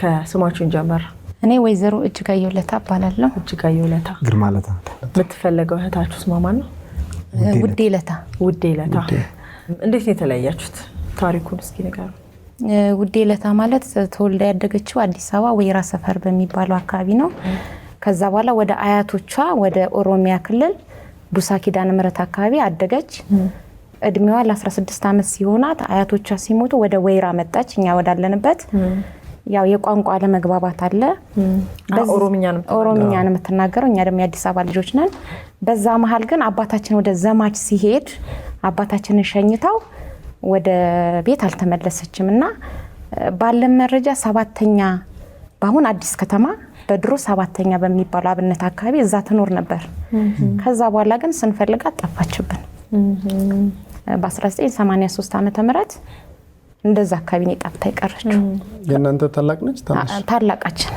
ከስማችሁን ጀመር። እኔ ወይዘሮ እጅጋየሁ ለታ እባላለሁ። እጅጋየሁ ለታ ግርማ ለታ። የምትፈልገው እህታችሁስ ማን ነው? ውዴ ለታ። ውዴ ለታ። እንዴት ነው የተለያያችሁት? ታሪኩን እስኪ ንገሩ። ውዴ ለታ ማለት ተወልዳ ያደገችው አዲስ አበባ ወይራ ሰፈር በሚባለው አካባቢ ነው። ከዛ በኋላ ወደ አያቶቿ ወደ ኦሮሚያ ክልል ዱሳ ኪዳነ ምህረት አካባቢ አደገች። እድሜዋ ለ16 ዓመት ሲሆናት አያቶቿ ሲሞቱ ወደ ወይራ መጣች። እኛ ወዳለንበት ያው የቋንቋ ለመግባባት አለ። ኦሮሚኛ ነው የምትናገረው። እኛ ደግሞ የአዲስ አበባ ልጆች ነን። በዛ መሃል ግን አባታችን ወደ ዘማች ሲሄድ አባታችንን ሸኝታው ወደ ቤት አልተመለሰችም እና ባለን መረጃ ሰባተኛ በአሁን አዲስ ከተማ በድሮ ሰባተኛ በሚባለው አብነት አካባቢ እዛ ትኖር ነበር። ከዛ በኋላ ግን ስንፈልጋት ጠፋችብን። በ1983 ዓመተ ምህረት እንደዛ አካባቢ ነው ጠፍታ ይቀረችው። የእናንተ ታላቅ ነች? ታላቃችን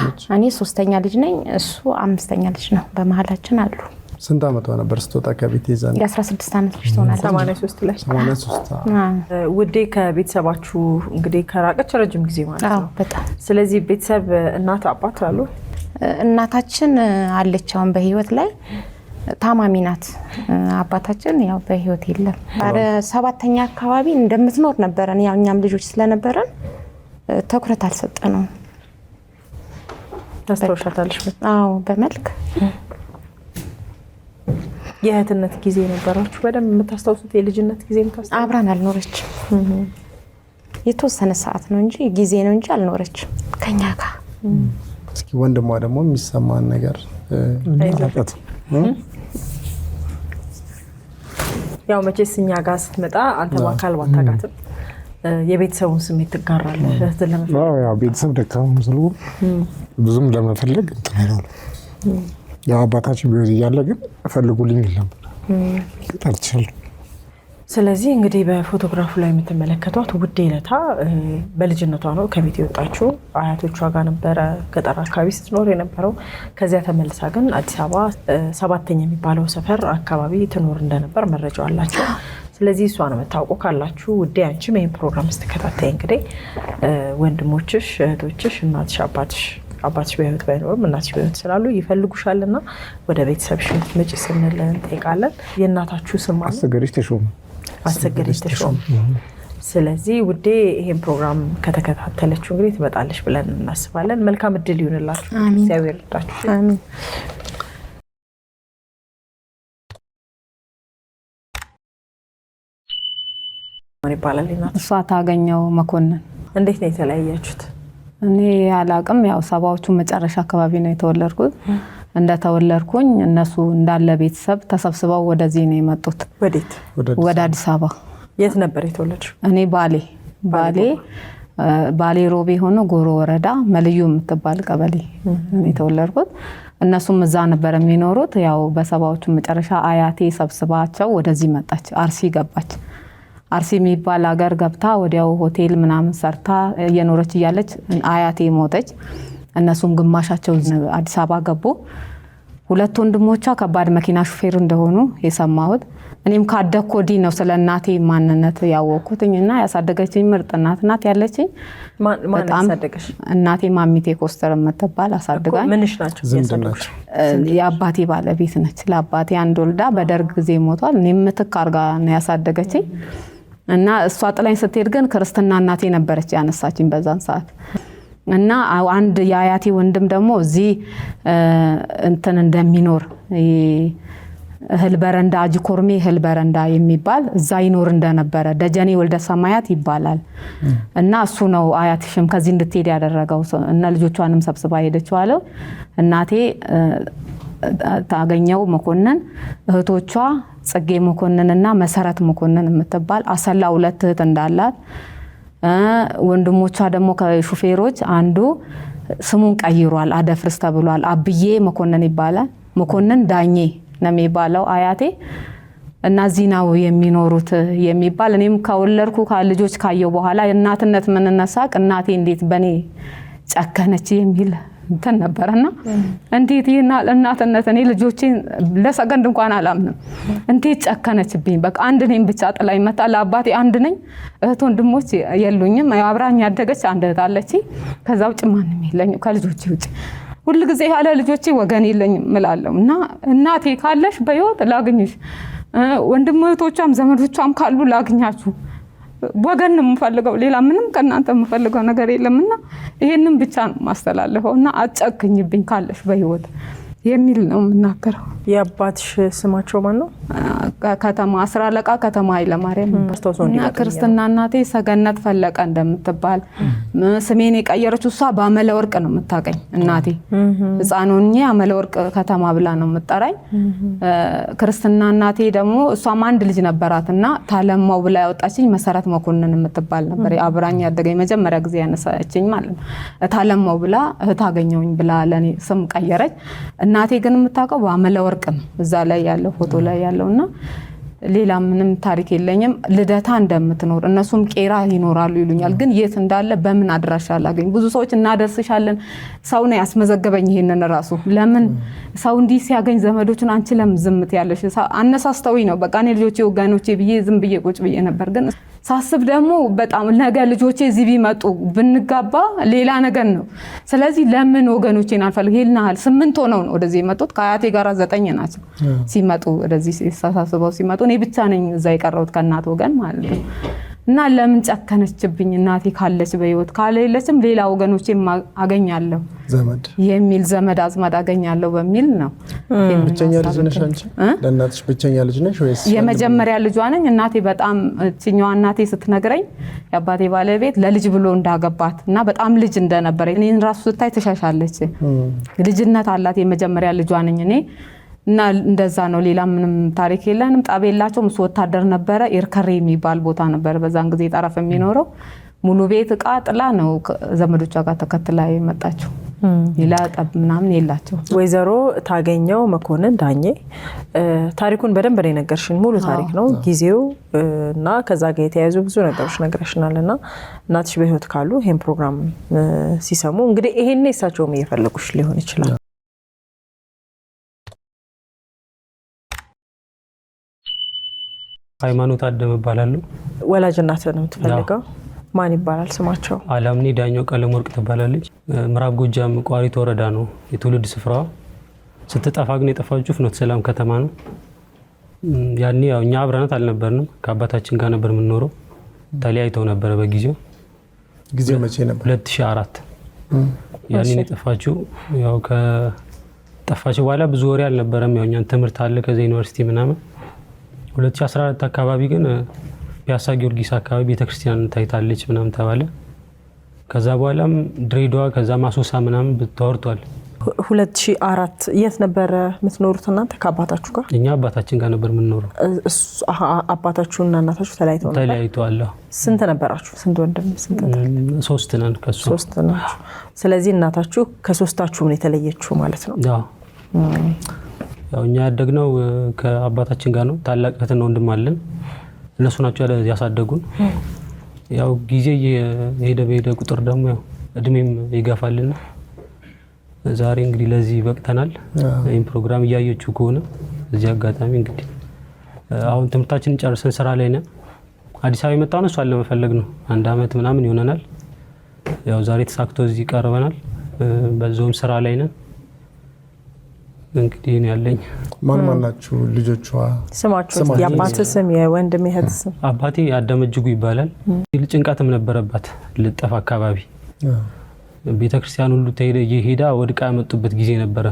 ነች። እኔ 3ኛ ልጅ ነኝ፣ እሱ 5ኛ ልጅ ነው። በመሃላችን አሉ። ስንት ዓመቷ ነበር ስትወጣ ከቤት ይዛን? የ16 ዓመት ልጅ ትሆናለች። 83 ላይ 83። ውዴ ከቤተሰባችሁ እንግዲህ ከራቀች ረጅም ጊዜ ማለት ነው። በጣም። ስለዚህ ቤተሰብ እናት አባት አሉ? እናታችን አለች አሁን በህይወት ላይ ታማሚ ናት። አባታችን ያው በህይወት የለም። አረ 7ኛ አካባቢ እንደምትኖር ነበረን። ያው እኛም ልጆች ስለነበረን ትኩረት አልሰጠነው። ታስተውሻታለሽ? አዎ በመልክ። የእህትነት ጊዜ ነበራችሁ በደንብ የምታስታውሱት? የልጅነት ጊዜ የምታስታውሱት? አብራን አልኖረችም። የተወሰነ ሰዓት ነው እንጂ ጊዜ ነው እንጂ አልኖረችም ከኛ ጋር። እስኪ ወንድሟ ደግሞ የሚሰማን ነገር አላቀት። ያው መቼስ እኛ ጋር ስትመጣ አንተ በአካል ባታውቃትም የቤተሰቡን ስሜት ትጋራለህ። እህትን ለመፈለግ ያው ቤተሰብ ደካማ መስሎ ብዙም ለመፈለግ እንትን አይደለም። ያው አባታችን ቢሆን እያለ ግን ፈልጉልኝ ይላል ታልቻለ። ስለዚህ እንግዲህ በፎቶግራፉ ላይ የምትመለከቷት ውዴ ለታ በልጅነቷ ነው ከቤት የወጣችው። አያቶቿ ጋር ነበረ ገጠር አካባቢ ስትኖር የነበረው። ከዚያ ተመልሳ ግን አዲስ አበባ 7ኛ የሚባለው ሰፈር አካባቢ ትኖር እንደነበር መረጃው አላቸው። ስለዚህ እሷን የምታውቁ ካላችሁ ውዴ አንቺም ይሄን ፕሮግራም ስትከታተይ እንግዲህ ወንድሞችሽ፣ እህቶችሽ፣ እናትሽ፣ አባትሽ በህይወት ባይኖርም እናትሽ በህይወት ስላሉ ይፈልጉሻልና ወደ ቤተሰብሽ መጪ ስንል እንጠይቃለን። የእናታችሁ ስም አሰገደች ተሾመ። ስለዚህ ውዴ ይሄን ፕሮግራም ከተከታተለችው እንግዲህ ትመጣለች ብለን እናስባለን። መልካም እድል ይሁንላችሁ። እግዚአብሔር ይርዳችሁ። አሜን። ማን ይባላል እናት? እሷ ታገኘው መኮንን። እንዴት ነው የተለያያችሁት? እኔ አላቅም። ያው 70ዎቹ መጨረሻ አካባቢ ነው የተወለድኩት። እንደተወለድኩኝ እነሱ እንዳለ ቤተሰብ ተሰብስበው ወደዚህ ነው የመጡት። ወዴት? ወደ አዲስ አበባ። የት ነበር የተወለድሽው? እኔ ባሌ ሮቤ ሆኖ ጎሮ ወረዳ መልዩ የምትባል ቀበሌ ነው የተወለድኩት። እነሱም እዛ ነበር የሚኖሩት። ያው በ70ዎቹ መጨረሻ አያቴ ሰብስባቸው ወደዚህ መጣች። አርሲ ገባች። አርሲ የሚባል ሀገር ገብታ ወዲያው ሆቴል ምናምን ሰርታ እየኖረች እያለች አያቴ ሞተች። እነሱም ግማሻቸው አዲስ አበባ ገቡ። 2 ወንድሞቿ ከባድ መኪና ሹፌር እንደሆኑ የሰማሁት። እኔም ካደኩ ወዲህ ነው ስለ እናቴ ማንነት ያወቅኩትና ያሳደገችኝ ምርጥ እናት ናት ያለችኝ። ማን ያሳደገሽ? እናቴ ማሚቴ ኮስተር የምትባል አሳድጋኝ። ምንሽ ናቸው ያሳደገሽ? የአባቴ ባለቤት ነች። ለአባቴ አንድ ወልዳ በደርግ ጊዜ ሞቷል። እኔም ምትክ አርጋ ነው ያሳደገችኝ እና እሷ ጥላኝ ስትሄድ ግን ክርስትና እናቴ ነበረች ያነሳችኝ በዛን ሰዓት። እና አንድ የአያቴ ወንድም ደግሞ እዚህ እንትን እንደሚኖር እህል በረንዳ አጅኮርሜ እህል በረንዳ የሚባል እዛ ይኖር እንደነበረ ደጀኔ ወልደ ሰማያት ይባላል። እና እሱ ነው አያትሽም ከዚህ እንድትሄድ ያደረገው እና ልጆቿንም ሰብስባ ሄደች አለው። እናቴ ታገኘው መኮንን፣ እህቶቿ ጽጌ መኮንንና መሰረት መኮንን የምትባል አሰላ 2 እህት እንዳላት፣ ወንድሞቿ ደግሞ ከሹፌሮች አንዱ ስሙን ቀይሯል፣ አደፍርስ ተብሏል። አብዬ መኮንን ይባላል። መኮንን ዳኜ ነው የሚባለው አያቴ። እና ዚናው የሚኖሩት የሚባል እኔም ከወለድኩ ልጆች ካየው በኋላ እናትነት ምንነሳቅ እናቴ እንዴት በኔ ጨከነች የሚል እንትን ነበርና እንዴት ይሄና እናትነት እኔ ልጆቼን ለሰከንድ እንኳን አላምንም። እንዴት ጨከነችብኝ። በቃ አንድ ነኝ ብቻ ጥላኝ መጣ። ለአባቴ አንድ ነኝ፣ እህት ወንድሞች የሉኝም። አብራኝ ያደገች አንድ እህት አለችኝ። ከዛ ውጭ ማንም የለኝም ከልጆቼ ውጭ። ሁሉ ጊዜ ያለ ልጆቼ ወገን የለኝም እላለሁ እና እናቴ ካለሽ በህይወት ላግኝሽ፣ ወንድም እህቶቿም ዘመዶቿም ካሉ ላግኛችሁ፣ ወገን ነው የምፈልገው፣ ሌላ ምንም ከእናንተ የምፈልገው ነገር የለምና ይሄንን ብቻ ነው ማስተላለፈው እና አጨክኝብኝ ካለሽ በህይወት የሚል ነው የምናገረው። የአባትሽ ስማቸው ማን ነው? ከተማ አስራ አለቃ ከተማ ኃይለማርያም እና ክርስትና እናቴ ሰገነት ፈለቀ እንደምትባል ስሜን የቀየረችው እሷ በአመለ ወርቅ ነው የምታቀኝ እናቴ። ህፃን ሆኜ አመለ ወርቅ ከተማ ብላ ነው የምጠራኝ። ክርስትና እናቴ ደግሞ እሷም አንድ ልጅ ነበራትና ታለማው ብላ ያወጣችኝ መሰረት መኮንን የምትባል ነበር። አብራኝ ያደገኝ መጀመሪያ ጊዜ ያነሳችኝ ማለት ነው። ታለማው ብላ እህት አገኘሁኝ ብላ ለኔ ስም ቀየረች። እናቴ ግን የምታውቀው በአመለ ወርቅ ነው እዛ ላይ ያለው ፎቶ ላይ ያለውና ሌላ ምንም ታሪክ የለኝም። ልደታ እንደምትኖር እነሱም ቄራ ይኖራሉ ይሉኛል። ግን የት እንዳለ በምን አድራሻ አላገኝ። ብዙ ሰዎች እናደርስሻለን ሰው ነው ያስመዘገበኝ። ይሄንን ራሱ ለምን ሰው እንዲህ ሲያገኝ ዘመዶችን አንቺ ለምን ዝምት ያለሽ አነሳስተውኝ ነው። በቃ እኔ ልጆቼ ወጋኖቼ ብዬ ዝም ብዬ ቁጭ ብዬ ነበር። ግን ሳስብ ደግሞ በጣም ነገ ልጆቼ እዚህ ቢመጡ ብንጋባ ሌላ ነገር ነው። ስለዚህ ለምን ወገኖቼን አልፈልግ ይልናል። 8 ሆነው ነው ወደዚህ የመጡት። ከአያቴ ጋር 9 ናቸው ሲመጡ ወደዚህ ሲሳሳስበው ሲመጡ። እኔ ብቻ ነኝ እዛ የቀረሁት ከእናት ወገን ማለት ነው። እና ለምን ጨከነችብኝ እናቴ ካለች በህይወት ካለችም ሌላ ወገኖቼ አገኛለሁ ዘመድ የሚል ዘመድ አዝማድ አገኛለሁ በሚል ነው። ብቸኛ ልጅ ነሽ አንቺ? ለእናትሽ ብቸኛ ልጅ ነሽ ወይስ? የመጀመሪያ ልጇ ነኝ። እናቴ በጣም እቺኛዋ እናቴ ስትነግረኝ የአባቴ ባለቤት ለልጅ ብሎ እንዳገባት እና በጣም ልጅ እንደነበረ እኔን ራሱ ስታይ ተሻሻለች። ልጅነት አላት። የመጀመሪያ ልጇ ነኝ እኔ እና እንደዛ ነው። ሌላ ምንም ታሪክ የለንም። ጣብ የላቸውም። እሱ ወታደር ነበረ። ኤርከሬ የሚባል ቦታ ነበር በዛን ጊዜ ጠረፍ የሚኖረው። ሙሉ ቤት እቃ ጥላ ነው ዘመዶቿ ጋር ተከትላ የመጣችው። ሌላ ጠብ ምናምን የላቸው። ወይዘሮ ታገኘው መኮንን ዳኜ ታሪኩን በደንብ ነው የነገርሽን። ሙሉ ታሪክ ነው ጊዜው እና ከዛ ጋር የተያያዙ ብዙ ነገሮች ነግረሽናልና እናትሽ በህይወት ካሉ ይሄን ፕሮግራም ሲሰሙ እንግዲህ ይሄን እሳቸውም እየፈለጉሽ ሊሆን ይችላል። ሃይማኖት አደም እባላለሁ። ወላጅ እናትህ ነው የምትፈልገው? ማን ይባላል ስማቸው? አላምኒ ዳኘው ቀለም ወርቅ ትባላለች። ምዕራብ ጎጃም ቋሪት ወረዳ ነው የትውልድ ስፍራዋ። ስትጠፋ ግን የጠፋችው ፍኖተ ሰላም ከተማ ነው። ያኔ ያው እኛ አብረናት አልነበርንም። ከአባታችን ጋር ነበር የምንኖረው። ተለያይተው ነበር በጊዜው። ጊዜው መቼ ነበር? 2004 ያኔ የጠፋችው። ያው ከጠፋችው በኋላ ብዙ ወሬ አልነበረም። ያው እኛን ትምህርት አለ ከዛ ዩኒቨርሲቲ ምናምን 2014 አካባቢ ግን ፒያሳ ጊዮርጊስ አካባቢ ቤተክርስቲያን ታይታለች ምናምን ተባለ። ከዛ በኋላም ድሬዳዋ ከዛ ማሶሳ ምናምን ተወርቷል። 2004 የት ነበር የምትኖሩት እናንተ ከአባታችሁ ጋር? እኛ አባታችን ጋር ነበር የምንኖረው። አባታችሁና እናታችሁ ተለያይተው ነበር? ተለያይተዋል። ስንት ነበራችሁ? ስንት ወንድም ስንት? 3 ነን ከሱ። 3 ናችሁ። ስለዚህ እናታችሁ ከሶስታችሁ ምን የተለየችው ማለት ነው? አዎ ያው እኛ ያደግነው ከአባታችን ጋር ነው። ታላቅ እህትና ወንድም አለን። እነሱ ናቸው ያሳደጉን። ያው ጊዜ የሄደ ቁጥር ደግሞ ያው እድሜም ይገፋልና ዛሬ እንግዲህ ለዚህ በቅተናል። ይሄን ፕሮግራም እያየችሁ ከሆነ እዚህ አጋጣሚ እንግዲህ አሁን ትምህርታችንን ጨርሰን ስራ ላይ ነን። አዲስ አበባ የመጣነው እሷን ለመፈለግ ነው። 1 አመት ምናምን ይሆነናል። ያው ዛሬ ተሳክቶ እዚህ ቀርበናል። በዛውም ስራ ላይ ነን። እንግዲህ ነው ያለኝ። ማን ናችሁ ልጆቿ? ስማችሁ? የአባት ስም የወንድም እህት ስም? አባቴ አዳመጅጉ ይባላል። ጭንቀትም ነበረባት ልጠፋ አካባቢ ቤተክርስቲያን ሁሉ ሄዳ ወድቃ ያመጡበት ጊዜ ነበረ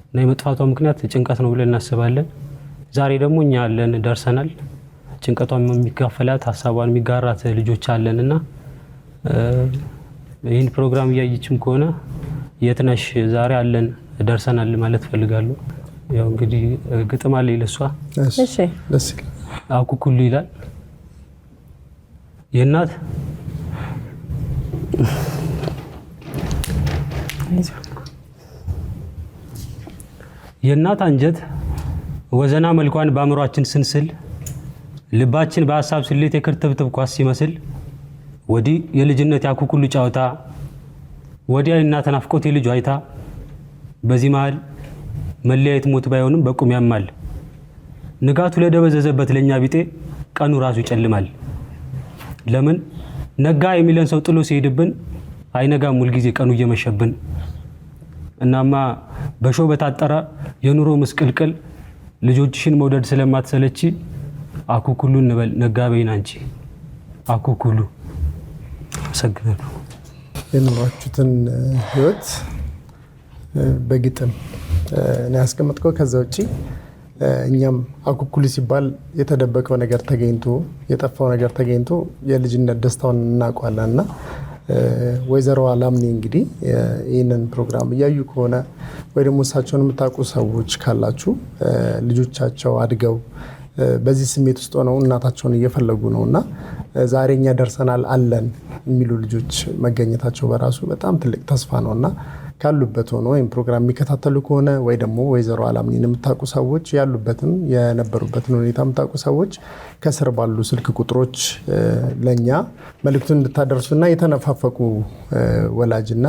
እና የመጥፋቷ ምክንያት ጭንቀት ነው ብለን እናስባለን። ዛሬ ደግሞ እኛ አለን ደርሰናል። ጭንቀቷን የሚካፈላት ሀሳቧን የሚጋራት ልጆች አለንና ይህን ፕሮግራም እያየችም ከሆነ የት ነሽ ዛሬ አለን ደርሰናል ማለት ፈልጋለሁ። ያው እንግዲህ ግጥም አለ ለሷ። እሺ ደስ ይላል። አኩኩሉ ይላል የእናት የእናት አንጀት ወዘና መልኳን በአእምሯችን ስንስል ልባችን በሐሳብ ስሌት የክርትብትብ ኳስ ሲመስል ወዲህ የልጅነት ያኩኩሉ ጫውታ ወዲያ እናት ናፍቆት የልጁ አይታ በዚህ መሃል መለያየት ሞት ባይሆንም በቁም ያማል። ንጋቱ ለደበዘዘበት ለኛ ቢጤ ቀኑ ራሱ ይጨልማል። ለምን ነጋ የሚለን ሰው ጥሎ ሲሄድብን አይነጋም ሁል ጊዜ ቀኑ እየመሸብን። እናማ በሾህ በታጠረ የኑሮ ምስቅልቅል ልጆችሽን መውደድ ስለማትሰለቺ አኩኩሉ እንበል ነጋ በይን አንቺ አኩኩሉ። አመሰግናለሁ። የኖራችሁትን ህይወት በግጥም ነው ያስቀመጥከው። ከዛ ውጪ እኛም አኩኩሉ ሲባል የተደበቀው ነገር ተገኝቶ የጠፋው ነገር ተገኝቶ የልጅነት ደስታውን እናውቀዋለን እና ወይዘሮ አላምኔ እንግዲህ ይህንን ፕሮግራም እያዩ ከሆነ ወይ ደግሞ እሳቸውን የምታውቁ ሰዎች ካላችሁ ልጆቻቸው አድገው በዚህ ስሜት ውስጥ ሆነው እናታቸውን እየፈለጉ ነው እና ዛሬ እኛ ደርሰናል አለን የሚሉ ልጆች መገኘታቸው በራሱ በጣም ትልቅ ተስፋ ነው እና ካሉበት ሆኖ ወይም ፕሮግራም የሚከታተሉ ከሆነ ወይ ደግሞ ወይዘሮ አላምኔን የምታውቁ ሰዎች ያሉበትን የነበሩበትን ሁኔታ የምታውቁ ሰዎች ከስር ባሉ ስልክ ቁጥሮች ለኛ መልእክቱን እንድታደርሱና የተነፋፈቁ ወላጅና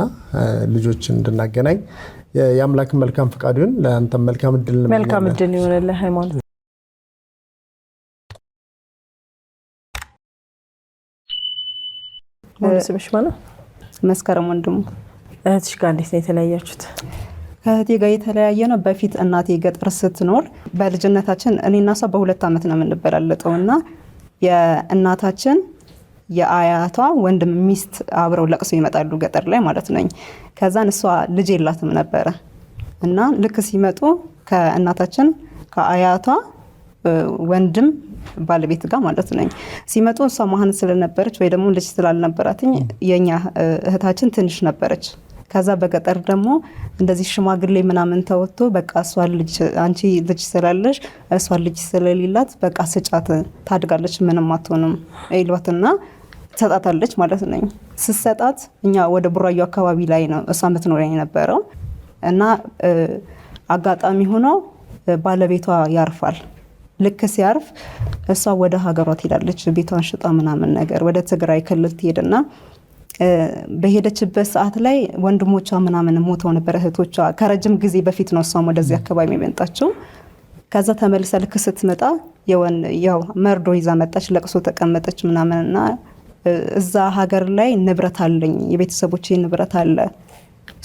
ልጆችን እንድናገናኝ የአምላክን መልካም ፈቃድ ይሁን። ለአንተም መልካም እድል ይሆንልህ ሃይማኖት። ስምሽ ማነው? መስከረም ወንድሙ። እህትሽ ጋር እንዴት ነው የተለያያችሁት? ከእህቴ ጋር የተለያየ ነው። በፊት እናቴ ገጠር ስትኖር በልጅነታችን እኔና እሷ በ2 ዓመት ነው የምንበላለጠው እና የእናታችን የአያቷ ወንድም ሚስት አብረው ለቅሶ ይመጣሉ ገጠር ላይ ማለት ነኝ። ከዛን እሷ ልጅ የላትም ነበረ እና ልክ ሲመጡ ከእናታችን ከአያቷ ወንድም ባለቤት ጋር ማለት ነኝ ሲመጡ እሷ መሀን ስለነበረች ወይ ደግሞ ልጅ ስላልነበራትኝ የኛ እህታችን ትንሽ ነበረች። ከዛ በገጠር ደግሞ እንደዚህ ሽማግሌ ምናምን ተወጥቶ በቃ እሷ ልጅ አንቺ ልጅ ስላለሽ እሷ ልጅ ስለሌላት በቃ ስጫት ታድጋለች ምንም አትሆንም ይሏትና ትሰጣታለች ማለት ነኝ። ስትሰጣት እኛ ወደ ቡራዩ አካባቢ ላይ ነው እሷ የምትኖር የነበረው እና አጋጣሚ ሆኖ ባለቤቷ ያርፋል። ልክ ሲያርፍ እሷ ወደ ሀገሯ ትሄዳለች። ቤቷን ሽጣ ምናምን ነገር ወደ ትግራይ ክልል ትሄድና በሄደችበት ሰዓት ላይ ወንድሞቿ ምናምን ሞተው ነበር እህቶቿ። ከረጅም ጊዜ በፊት ነው እሷም ወደዚህ አካባቢ የመጣችው። ከዛ ተመልሳ ልክ ስትመጣ ያው መርዶ ይዛ መጣች። ለቅሶ ተቀመጠች ምናምንና እዛ ሀገር ላይ ንብረት አለኝ የቤተሰቦቼ ንብረት አለ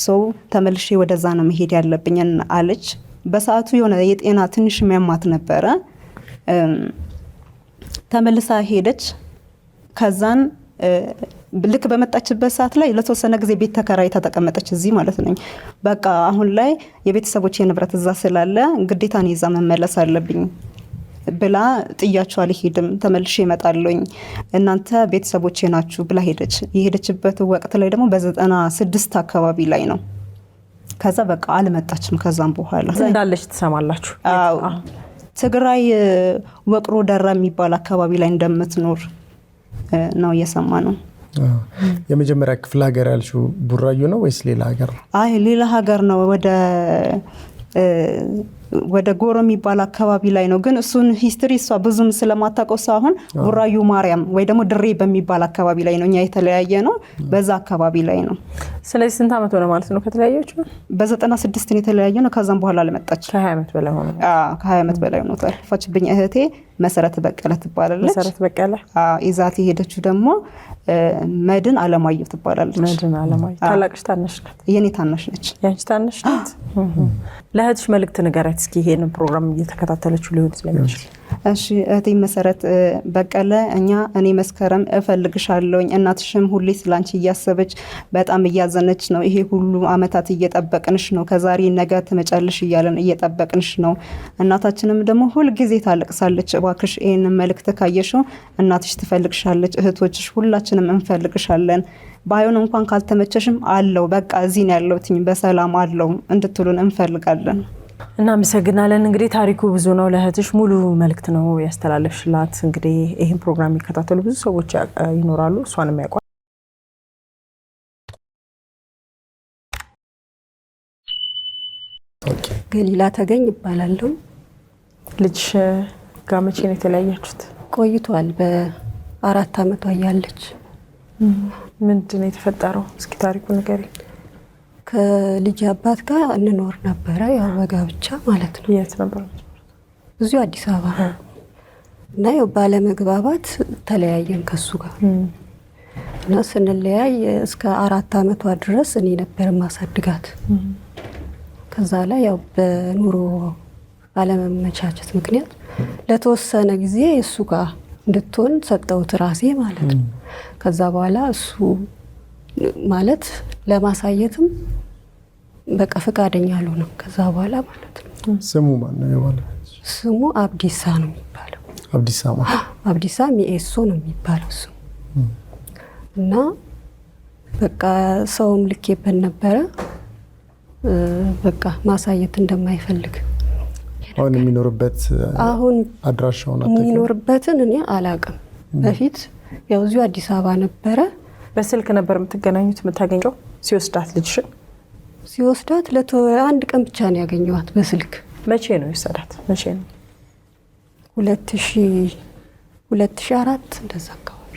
ሰው ተመልሼ ወደዛ ነው መሄድ ያለብኝ አለች። በሰዓቱ የሆነ የጤና ትንሽ የሚያማት ነበረ። ተመልሳ ሄደች። ከዛን ልክ በመጣችበት ሰዓት ላይ ለተወሰነ ጊዜ ቤት ተከራይታ ተቀመጠች እዚህ ማለት ነኝ። በቃ አሁን ላይ የቤተሰቦቼ ንብረት እዛ ስላለ ግዴታ እኔ እዛ መመለስ አለብኝ ብላ ጥያቸው አልሄድም ተመልሼ እመጣለሁኝ እናንተ ቤተሰቦቼ ናችሁ ብላ ሄደች። የሄደችበት ወቅት ላይ ደግሞ በ96 አካባቢ ላይ ነው። ከዛ በቃ አልመጣችም። ከዛም በኋላ እንዳለች ትሰማላችሁ። ትግራይ ወቅሮ ደራ የሚባል አካባቢ ላይ እንደምትኖር ነው እየሰማ ነው። የመጀመሪያ ክፍለ ሀገር ያልሽው ቡራዩ ነው ወይስ ሌላ ሀገር? አይ ሌላ ሀገር ነው። ወደ ጎሮ የሚባል አካባቢ ላይ ነው። ግን እሱን ሂስትሪ እሷ ብዙም ስለማታውቀው አሁን ቡራዩ ማርያም ወይ ደግሞ ድሬ በሚባል አካባቢ ላይ ነው እኛ የተለያየ ነው። በዛ አካባቢ ላይ ነው። ስለዚህ ስንት ዓመት ሆነ ማለት ነው ከተለያያችሁ? በ96 የተለያየ ነው። ከዛም በኋላ ለመጣች ከ20 ዓመት በላይ ሆነ። ከ20 ዓመት በላይ ሆኖታል። ፋችብኝ እህቴ መሰረት በቀለ ትባላለች። መሰረት በቀለ ይዛት የሄደችው ደግሞ መድን አለማየሁ ትባላለች። መድን አለማየሁ ታላቅሽ ታናሽ ናት? የኔ ታናሽ ነች። ያንቺ ታናሽ ናት? ለእህትሽ መልእክት ንገራት እስኪ ይሄንን ፕሮግራም እየተከታተለችው ሊሆን ስለሚችል። እሺ እህቴ መሰረት በቀለ እኔ መስከረም እፈልግሻለሁኝ። እናትሽም ሁሌ ስላንቺ እያሰበች በጣም እያዘነች ነው። ይሄ ሁሉ አመታት እየጠበቅንሽ ነው። ከዛሬ ነገ ትመጫለሽ እያለን እየጠበቅንሽ ነው። እናታችንም ደግሞ ሁል ጊዜ ታለቅሳለች። እባክሽ ይሄንን መልእክት ካየሽው እናትሽ ትፈልግሻለች። እህቶችሽ ሁላችንም እንፈልግሻለን። ባይሆን እንኳን ካልተመቸሽም አለው በቃ እዚህ ነው ያለሁትኝ በሰላም አለው እንድትሉን እንፈልጋለን። እናመሰግናለን። እንግዲህ ታሪኩ ብዙ ነው። ለእህትሽ ሙሉ መልእክት ነው ያስተላለፍሽላት። እንግዲህ ይህን ፕሮግራም የሚከታተሉ ብዙ ሰዎች ይኖራሉ፣ እሷንም ያውቋል። ገሊላ ተገኝ ይባላለሁ። ልጅሽ ጋር መቼ ነው የተለያያችሁት? ቆይቷል። በ4 ዓመቷ ያለች። ምንድን ነው የተፈጠረው? እስኪ ታሪኩ ንገሪ። ከልጅ አባት ጋር እንኖር ነበረ፣ ያው በጋብቻ ማለት ነው። የት ነበር? እዚሁ አዲስ አበባ እና ያው ባለመግባባት ተለያየን ከሱ ጋር እና ስንለያይ እስከ 4 ዓመቷ ድረስ እኔ ነበር ማሳድጋት። ከዛ ላይ ያው በኑሮ ባለመመቻቸት ምክንያት ለተወሰነ ጊዜ እሱ ጋር እንድትሆን ሰጠሁት ራሴ ማለት ነው። ከዛ በኋላ እሱ ማለት ለማሳየትም በቃ ፈቃደኛ አልሆነም። ከዛ በኋላ ማለት ነው። ስሙ ማን ነው የባለው? ስሙ አብዲሳ ነው የሚባለው። አብዲሳ ማለት አብዲሳ ሚኤሶ ነው የሚባለው ስሙ። እና በቃ ሰውም ልኬበት ነበረ በቃ ማሳየት እንደማይፈልግ። አሁን የሚኖርበት አሁን አድራሻውን የሚኖርበትን እኔ አላውቅም። በፊት ያው እዚሁ አዲስ አበባ ነበረ። በስልክ ነበር የምትገናኙት የምታገኘው? ሲወስዳት ልጅሽን ሲወስዳት አንድ ቀን ብቻ ነው ያገኘዋት በስልክ። መቼ ነው የወሰዳት? መቼ ነው? 2004 እንደዛ አካባቢ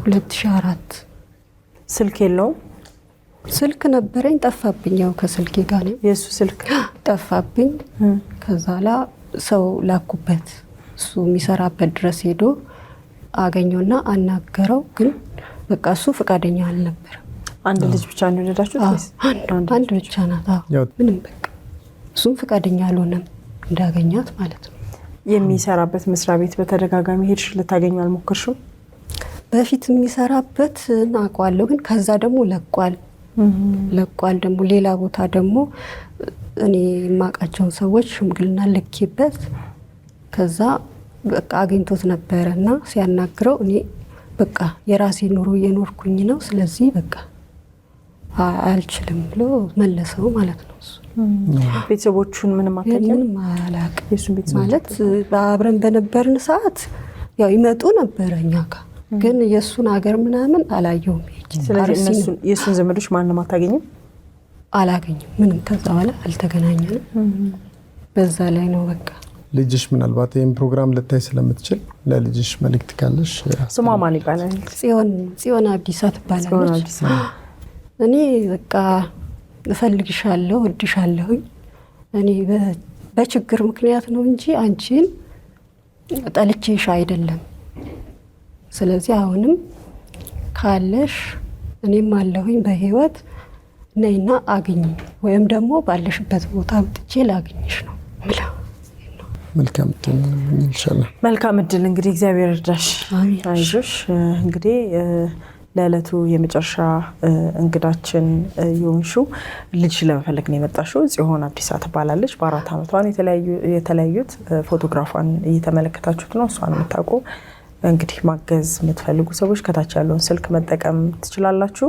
2004። ስልክ የለውም? ስልክ ነበረኝ ጠፋብኝ። ያው ከስልኬ ጋር ነው የሱ ስልክ ጠፋብኝ። ከዛ ሰው ላኩበት፣ እሱ የሚሰራበት ድረስ ሄዶ አገኘውና አናገረው። ግን በቃ እሱ ፈቃደኛ አልነበረም። አንድ ልጅ ብቻ ነው የወለዳችሁት? አንድ ብቻ ናት። ምንም በቃ እሱም ፈቃደኛ አልሆነም እንዳገኛት ማለት ነው። የሚሰራበት መስሪያ ቤት በተደጋጋሚ ሄድሽ ልታገኙ አልሞከርሽም? በፊት የሚሰራበት አውቀዋለሁ፣ ግን ከዛ ደግሞ ለቋል ደግሞ ሌላ ቦታ ደግሞ እኔ የማውቃቸውን ሰዎች ሽምግልና ልኬበት ከዛ በቃ አግኝቶት ነበረ እና ሲያናግረው እኔ በቃ የራሴ ኑሮ እየኖርኩኝ ነው፣ ስለዚህ በቃ አልችልም ብሎ መለሰው ማለት ነው። ቤተሰቦቹን ምንም ምንም አላውቅም ማለት አብረን በነበርን ሰዓት ያው ይመጡ ነበረ እኛ ጋር፣ ግን የእሱን ሀገር ምናምን አላየውም። ስለዚህ የእሱን ዘመዶች ማንም አታገኝም? አላገኝም ምንም። ከዛ በኋላ አልተገናኘንም። በዛ ላይ ነው በቃ። ልጅሽ ምናልባት ይህን ፕሮግራም ልታይ ስለምትችል ለልጅሽ መልእክት ካለሽ? ስሟ ማን ይባላል? ጽዮን አብዲሳ ትባላለች። እኔ በቃ እፈልግሻለሁ፣ እወድሻለሁኝ። እኔ በችግር ምክንያት ነው እንጂ አንቺን ጠልቼሽ አይደለም። ስለዚህ አሁንም ካለሽ እኔም አለሁኝ በህይወት ነይና አግኝ፣ ወይም ደግሞ ባለሽበት ቦታ ብጥቼ ላግኝሽ ነው ምላ። መልካም እድል እንመኝልሻለን። መልካም እድል። እንግዲህ እግዚአብሔር ይርዳሽ፣ አይዞሽ። እንግዲህ ለዕለቱ የመጨረሻ እንግዳችን የሆንሽው ልጅ ለመፈለግ ነው የመጣሽው። ጽዮን አብዲሳ ትባላለች። በ4 ዓመቷን የተለያዩት ፎቶግራፏን እየተመለከታችሁት ነው። እሷን የምታውቁ እንግዲህ ማገዝ የምትፈልጉ ሰዎች ከታች ያለውን ስልክ መጠቀም ትችላላችሁ።